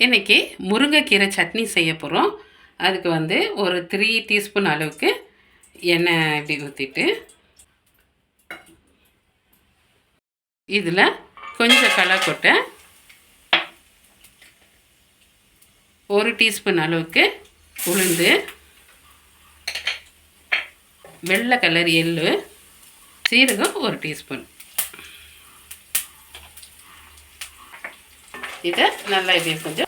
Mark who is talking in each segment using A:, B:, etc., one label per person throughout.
A: இன்றைக்கி முருங்கைக்கீரை சட்னி செய்ய போகிறோம். அதுக்கு வந்து ஒரு 3 டீஸ்பூன் அளவுக்கு எண்ணெய் இப்படி ஊற்றிட்டு இதில் கொஞ்சம் கடலைக்கொட்டை, 1 டீஸ்பூன் அளவுக்கு உளுந்து, வெள்ளை கலர் எள்ளு, சீரகம் 1 டீஸ்பூன். இதை நல்லா இதே கொஞ்சம்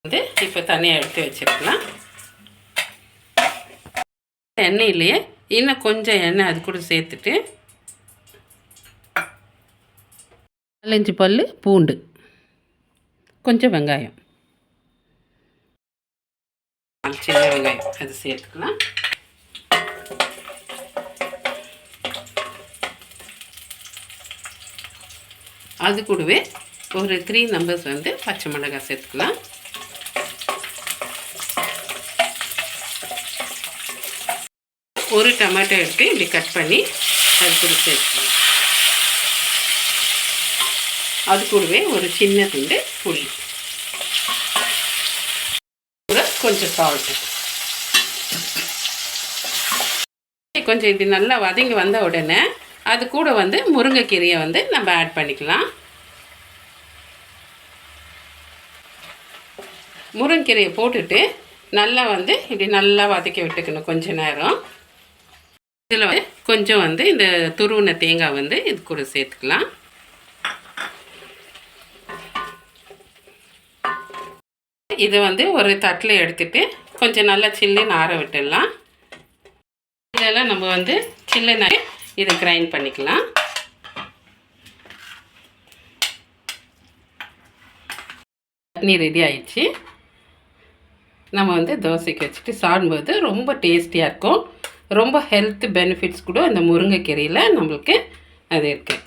A: வந்து இப்போ தனியாக எடுத்து வச்சுக்கலாம். எண்ணெயிலேயே இன்னும் கொஞ்சம் எண்ணெய் அது கூட சேர்த்துட்டு 4-5 பல் பூண்டு, கொஞ்சம் வெங்காயம், சின்ன வெங்காயம் அது சேர்த்துக்கலாம். அது கூடவே ஒரு 3 நம்பர்ஸ் வந்து பச்சை மிளகாய் சேர்த்துக்கலாம். ஒரு டொமேட்டோ எடுத்து இப்படி கட் பண்ணி அது கூட சேர்த்துக்கலாம். அது கூடவே ஒரு சின்ன துண்டு புளி, கொஞ்சம் சால்ட்டு. கொஞ்சம் இது நல்லா வதங்கி வந்த உடனே அது கூட வந்து முருங்கைக்கீரையை வந்து நம்ம ஆட் பண்ணிக்கலாம். முருங்கைக்கீரையை போட்டுட்டு நல்லா வந்து இப்படி நல்லா வதக்கி விட்டுக்கணும் கொஞ்ச நேரம். இதில் வந்து கொஞ்சம் வந்து இந்த துருவின தேங்காய் வந்து இது கூட சேர்த்துக்கலாம். இதை வந்து ஒரு தட்டில் எடுத்துகிட்டு கொஞ்சம் நல்லா சில்லுன்னு ஆற விட்டுடலாம். இதெல்லாம் நம்ம வந்து சில்லுன்னு இதை கிரைண்ட் பண்ணிக்கலாம். சட்னி ரெடி ஆயிடுச்சு. நம்ம வந்து தோசைக்கு வச்சுட்டு சாப்பிடும்போது ரொம்ப டேஸ்டியாக இருக்கும். ரொம்ப ஹெல்த் பெனிஃபிட்ஸ் கூட இந்த முருங்கைக்கீரையில் நம்மளுக்கு அது இருக்குது.